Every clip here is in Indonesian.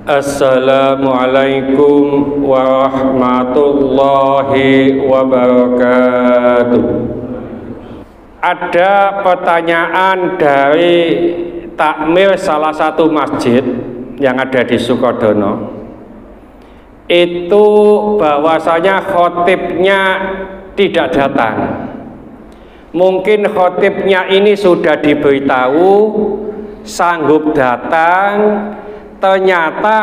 Assalamualaikum warahmatullahi wabarakatuh. Ada pertanyaan dari takmir salah satu masjid yang ada di Sukodono. Itu bahwasanya khotibnya tidak datang. Mungkin khotibnya ini sudah diberitahu sanggup datang, ternyata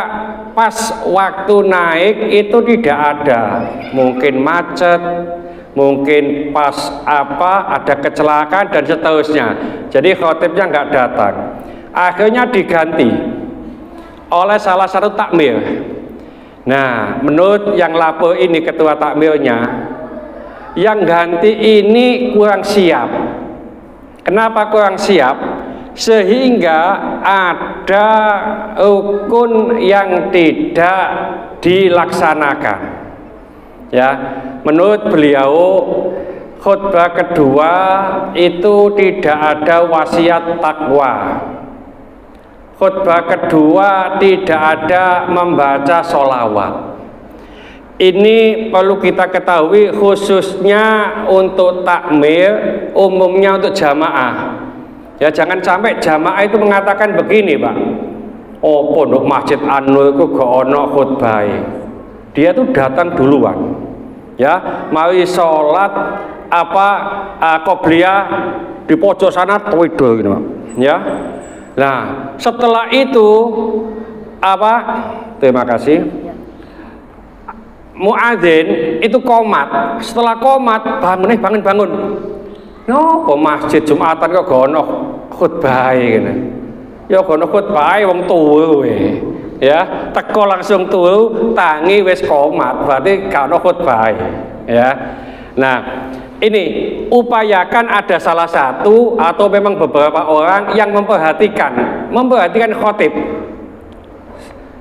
pas waktu naik itu tidak ada. Mungkin macet, mungkin pas ada kecelakaan dan seterusnya. Jadi khotibnya nggak datang. Akhirnya diganti oleh salah satu takmir. Nah, menurut yang lapor ini ketua takmirnya, yang ganti ini kurang siap. Kenapa kurang siap? Sehingga ada rukun yang tidak dilaksanakan. Ya, menurut beliau khutbah kedua itu tidak ada wasiat takwa. Khutbah kedua tidak ada membaca sholawat. Ini perlu kita ketahui khususnya untuk takmir, umumnya untuk jamaah. Ya, jangan sampai jamaah itu mengatakan begini, Pak. Oh, pondok masjid An-Nur itu gak ono khutbah. Dia tuh datang duluan. Ya, mari sholat qobliyah di pojok sana tuwido gitu, Pak. Ya. Nah, setelah itu terima kasih. Muadzin itu qomat. Setelah qomat bangun. No, masjid Jumatan kok gono khutbah gitu. Ya gono khutbah wong turu ya, teko langsung turu, tangi wis qomat, berarti gak ono khutbah ya. Nah, ini upayakan ada salah satu atau memang beberapa orang yang memperhatikan khotib.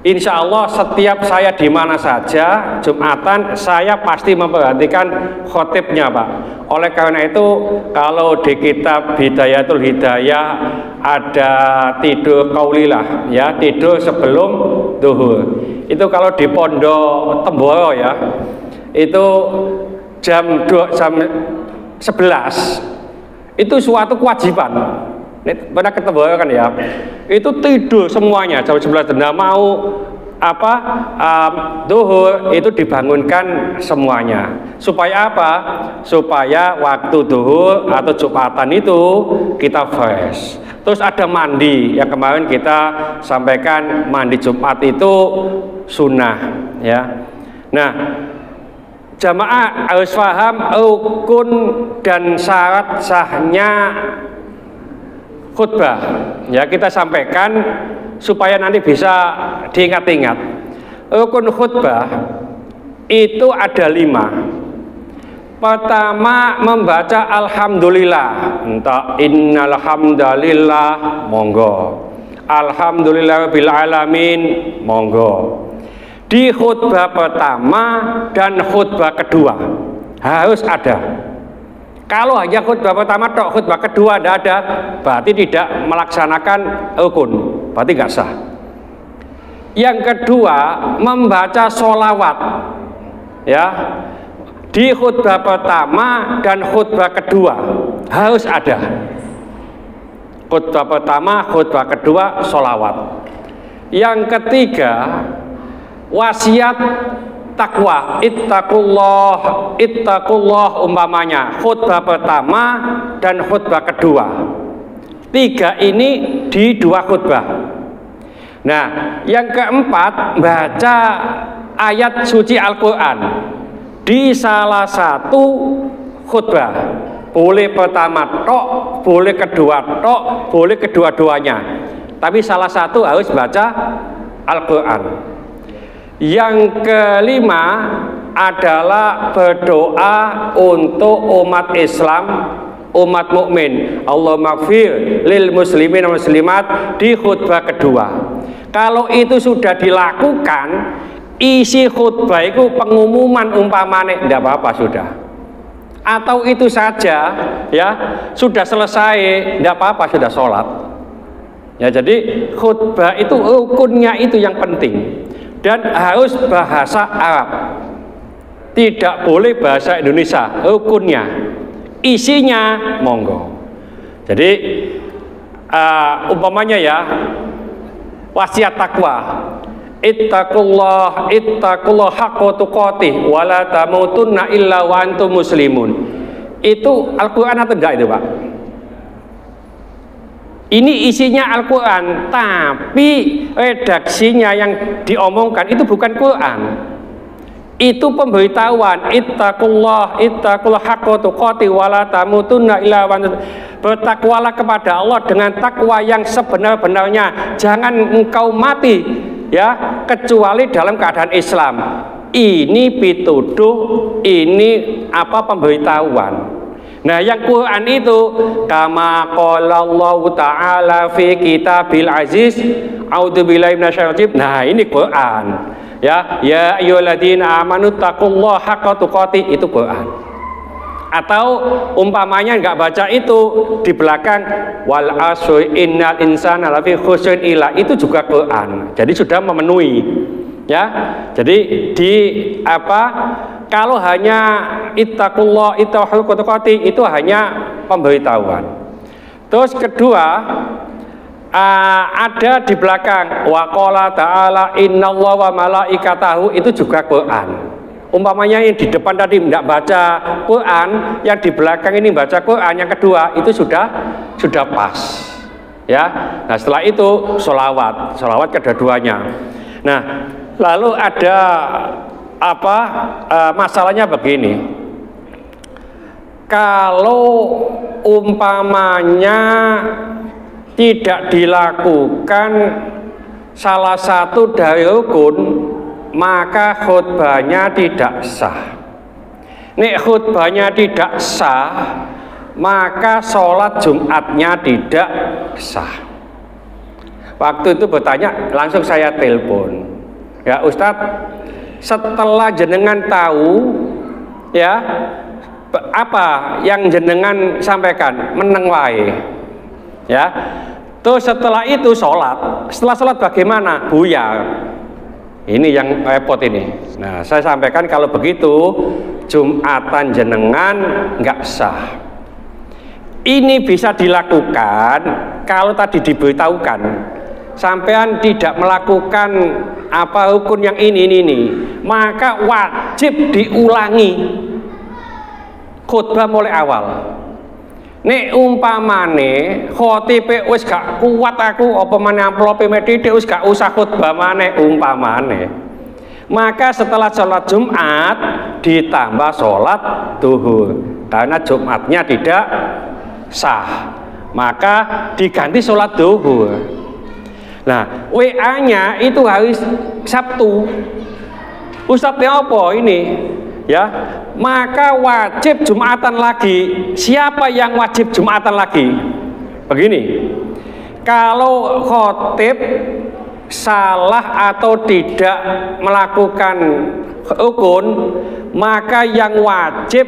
Insya Allah setiap saya di mana saja Jumatan saya pasti memperhatikan khotibnya, Pak. Oleh karena itu kalau di kitab Hidayatul Hidayah ada tidur qaulilah, ya, tidur sebelum duhur. Itu kalau di Pondok Temboro ya, itu jam 11 itu suatu kewajiban. Pada ketemu kan ya, itu tidur semuanya jam 11. Tidak mau duhur itu dibangunkan semuanya. Supaya apa? Supaya waktu duhur atau Jumatan itu kita fresh. Terus ada mandi yang kemarin kita sampaikan, mandi Jumat itu sunnah ya. Nah, jamaah harus paham rukun dan syarat sahnya khutbah. Ya, kita sampaikan supaya nanti bisa diingat-ingat. Rukun khutbah itu ada 5. Pertama, membaca alhamdulillah. Entah innal hamdalillah, monggo. Alhamdulillahirabbil alamin, monggo. Di khutbah pertama dan khutbah kedua harus ada. Kalau hanya khutbah pertama tok, khutbah kedua tidak ada, berarti tidak melaksanakan rukun, berarti nggak sah. Yang kedua, membaca sholawat, ya, di khutbah pertama dan khutbah kedua harus ada. Khutbah pertama, khutbah kedua, sholawat. Yang ketiga, wasiat takwa, ittaqullah umpamanya khutbah pertama dan khutbah kedua. 3 ini di 2 khutbah. Nah, yang keempat, baca ayat suci Al-Quran di salah satu khutbah. Boleh pertama tok, boleh kedua tok, boleh kedua-duanya. Tapi salah satu harus baca Al-Quran. Yang kelima adalah berdoa untuk umat Islam, umat mukmin. Allahumma ighfir lil muslimin wal muslimat di khutbah kedua. Kalau itu sudah dilakukan, isi khutbah itu pengumuman umpamane, tidak apa-apa sudah. Atau itu saja ya, sudah selesai, tidak apa-apa sudah sholat. Ya, jadi khutbah itu rukunnya itu yang penting dan harus bahasa Arab. Tidak boleh bahasa Indonesia, rukunnya. Isinya monggo. Jadi umpamanya ya, wasiat takwa. Ittaqullah haqqa tuqatih wa la tamutunna illa wa antum muslimun. Itu Al-Qur'an atau enggak itu, Pak? Ini isinya Al-Quran, tapi redaksinya yang diomongkan itu bukan Quran. Itu pemberitahuan, ittaqullah haqqa tuqatih wa la tamutunna illa wa antum. Bertakwalah kepada Allah dengan takwa yang sebenar-benarnya. Jangan engkau mati ya kecuali dalam keadaan Islam. Ini pituduh, ini pemberitahuan. Nah, yang Quran itu kama qala Allah Ta'ala fi kitabil aziz a'udzubillahi minasyaitonir rajim. Nah, ini Quran. Ya ayyuhalladzina amanu taqullaha haqqa tuqatih, itu Quran. Atau umpamanya nggak baca itu di belakang wal asri innal insana lafi khusrin ila, itu juga Quran. Jadi sudah memenuhi. Ya, jadi kalau hanya ittaqullah itu hanya pemberitahuan. Terus kedua, ada di belakang wa qala ta'ala innallaha wa malaikatahu, itu juga Quran. Umpamanya yang di depan tadi tidak baca Quran, yang di belakang ini baca Quran, yang kedua itu sudah pas. Ya. Nah, setelah itu sholawat kedua-duanya. Nah, lalu ada masalahnya begini. Kalau umpamanya tidak dilakukan salah satu dari rukun, maka khutbahnya tidak sah. Nek khutbahnya tidak sah, maka sholat Jumatnya tidak sah. Waktu itu bertanya, langsung saya telepon. Ya Ustadz, setelah jenengan tahu ya apa yang jenengan sampaikan, meneng wae. Ya. Terus setelah itu sholat. Setelah sholat bagaimana? Buyar. Ini yang repot ini. Nah, saya sampaikan kalau begitu Jumatan jenengan nggak sah. Ini bisa dilakukan kalau tadi diberitahukan. Sampean tidak melakukan rukun yang ini, maka wajib diulangi khutbah mulai awal. Nek umpamane khotibe wis gak kuat aku apa meneh amplope medhithik wis gak usah khutbah maneh umpamane. Maka setelah sholat Jumat ditambah sholat duhur karena Jumatnya tidak sah. Maka diganti sholat duhur. Nah, WA-nya itu hari Sabtu. Ustadznya apa ini? Ya, maka wajib Jumatan lagi. Siapa yang wajib Jumatan lagi? Begini, kalau khotib salah atau tidak melakukan rukun, maka yang wajib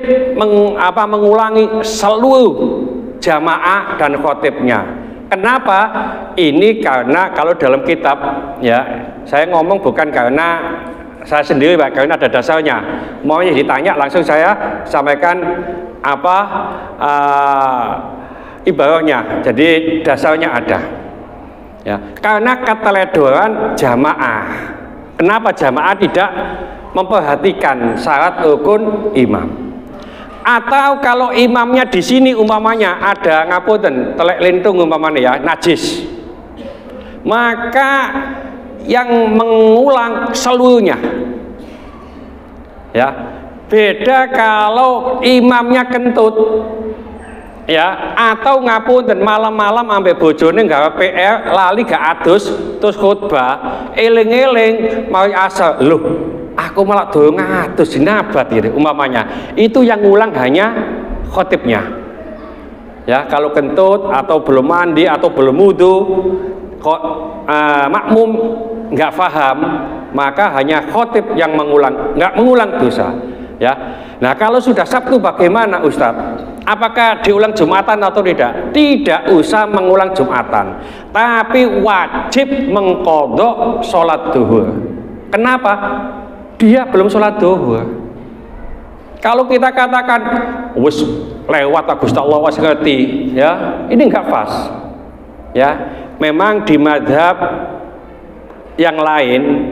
mengulangi seluruh jamaah dan khotibnya. Kenapa? Ini karena kalau dalam kitab, ya saya ngomong bukan karena saya sendiri, Pak, karena ada dasarnya. Maunya ditanya langsung saya sampaikan ibaratnya. Jadi dasarnya ada. Ya, karena keteledoran jamaah. Kenapa jamaah tidak memperhatikan syarat rukun imam? Atau kalau imamnya di sini umpamanya ada ngapunten telek lintung umpamanya ya najis, maka yang mengulang seluruhnya. Ya, beda kalau imamnya kentut, ya, atau ngapunten malam-malam ambek bojone gawe PR lali gak adus terus khutbah eling-eling mau asal loh aku malah durung adus jinabat gitu umpamanya. Itu yang ngulang hanya khotibnya. Ya, kalau kentut atau belum mandi atau belum wudu kok makmum nggak paham, maka hanya khotib yang mengulang, nggak mengulang dosa. Ya, nah kalau sudah Sabtu bagaimana Ustadz? Apakah diulang Jumatan atau tidak? Tidak usah mengulang Jumatan, tapi wajib mengqadha sholat duhur. Kenapa? Dia belum sholat duhur. Kalau kita katakan wis lewat Gusti Allah wis ngerti, ya, ini enggak pas. Ya, memang di mazhab yang lain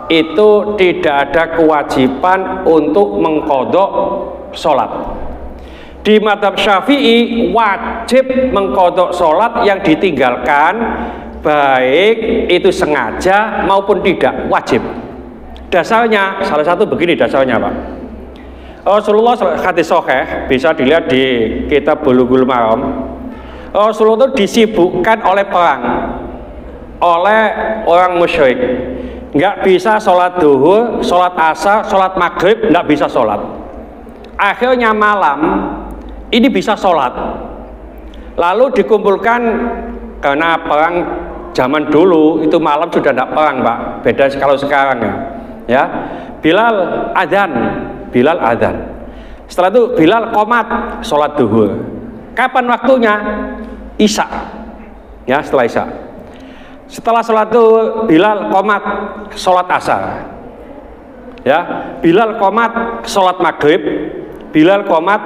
itu tidak ada kewajiban untuk mengqadha sholat. Di mazhab Syafi'i wajib mengqadha sholat yang ditinggalkan, baik itu sengaja maupun tidak, wajib. Dasarnya salah satu begini dasarnya, Pak. Rasulullah hadis sahih bisa dilihat di kitab Bulughul Maram. Rasulullah itu disibukkan oleh perang, oleh orang musyrik. Nggak bisa sholat duhur, sholat asar, sholat maghrib, nggak bisa sholat. Akhirnya malam ini bisa sholat. Lalu dikumpulkan, karena perang zaman dulu itu malam sudah tidak perang, Pak. Beda kalau sekarang ya. Bilal adzan. Setelah itu Bilal qomat sholat duhur. Kapan waktunya? Isya. Ya, setelah isya. Setelah sholat itu Bilal qomat sholat asar. Ya, Bilal qomat sholat maghrib, Bilal qomat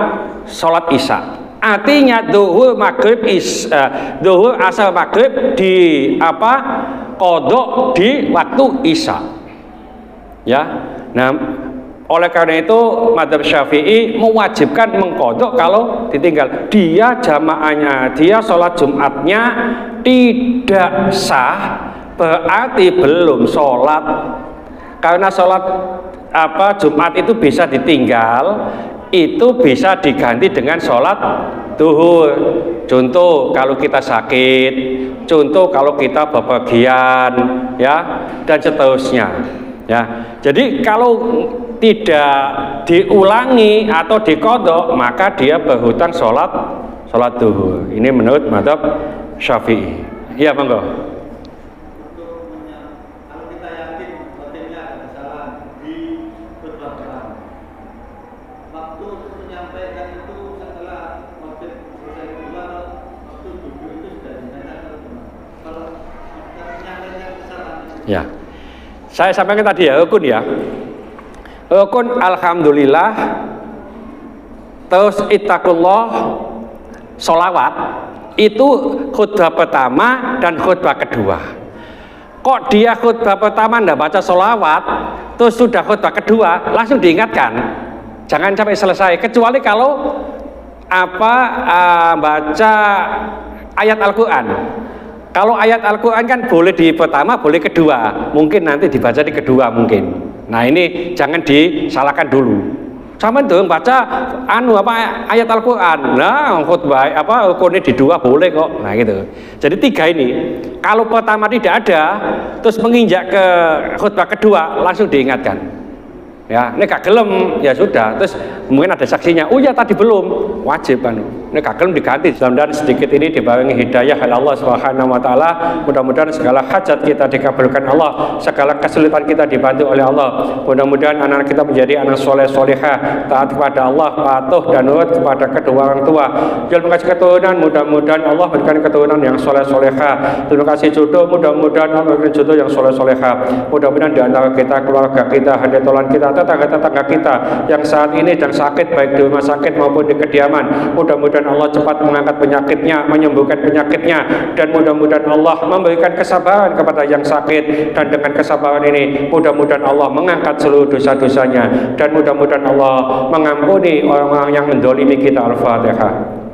sholat isya. Artinya duhur maghrib duhur asar maghrib di qadha di waktu isya. Ya. Nah, oleh karena itu mazhab Syafi'i mewajibkan mengqadha kalau ditinggal. Dia jamaahnya, dia sholat Jumatnya tidak sah, berarti belum sholat. Karena sholat Jumat itu bisa ditinggal, itu bisa diganti dengan sholat duhur. Contoh kalau kita sakit, contoh kalau kita bepergian, ya, dan seterusnya. Ya, jadi kalau tidak diulangi atau diqadha, maka dia berhutang sholat duhur. Ini menurut mazhab Syafi'i. Iya, monggo. Kalau kita yakin khotibnya ada kesalahan di khutbah pertama, waktu untuk menyampaikan itu setelah khotib selesai khutbah, waktu duduk itu sudah dinyatakan kalau kita menyampaikan kesalahan itu. Ya. Saya sampaikan tadi ya, rukun ya. Rukun alhamdulillah, terus ittaqullah, sholawat, itu khutbah pertama dan khutbah kedua. Kok dia khutbah pertama ndak baca sholawat, terus sudah khutbah kedua langsung diingatkan, jangan sampai selesai, kecuali kalau baca ayat Al-Quran. Kalau ayat Al-Quran kan boleh di pertama, boleh kedua, mungkin nanti dibaca di kedua mungkin. Nah, ini jangan disalahkan dulu. Sama dong baca ayat Al-Quran. Nah, khutbah rukunnya di dua boleh kok. Nah, gitu. Jadi tiga ini. Kalau pertama tidak ada, terus menginjak ke khutbah kedua langsung diingatkan. Ya, ini gak gelem, ya sudah. Terus mungkin ada saksinya. Oh ya tadi belum, wajib kan. Ini gak gelem diganti. Mudah-mudahan sedikit ini dibarengi hidayah oleh Allah Subhanahu wa taala. Mudah-mudahan segala hajat kita dikabulkan Allah, segala kesulitan kita dibantu oleh Allah. Mudah-mudahan anak kita menjadi anak soleh solehah, taat kepada Allah, patuh dan nurut kepada kedua orang tua. Terima kasih keturunan, mudah-mudahan Allah berikan keturunan yang soleh solehah. Terima kasih jodoh, mudah-mudahan Allah berikan jodoh yang soleh solehah. Mudah-mudahan di antara kita, keluarga kita, hadetolan kita, tetangga-tetangga kita yang saat ini sedang sakit baik di rumah sakit maupun di kediaman, mudah-mudahan Allah cepat mengangkat penyakitnya, menyembuhkan penyakitnya, dan mudah-mudahan Allah memberikan kesabaran kepada yang sakit, dan dengan kesabaran ini mudah-mudahan Allah mengangkat seluruh dosa-dosanya, dan mudah-mudahan Allah mengampuni orang-orang yang mendolimi kita. Al-Fatihah.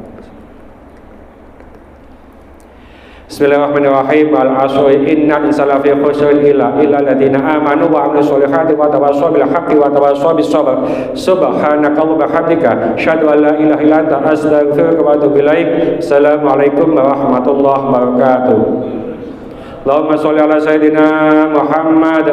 Bismillahirrahmanirrahim. Al-'asri innal insana lafi khusrin illa alladziina aamanu wa 'amilus sholihati wa tawassaw bil haqqi wa tawassaw bis sabr. Subhanakallahumma wa bihamdika asyhadu an la ilaha illa anta astaghfiruka wa atubu ilaik. Assalamualaikum warahmatullahi wabarakatuh. Allahumma sholli ala sayidina Muhammad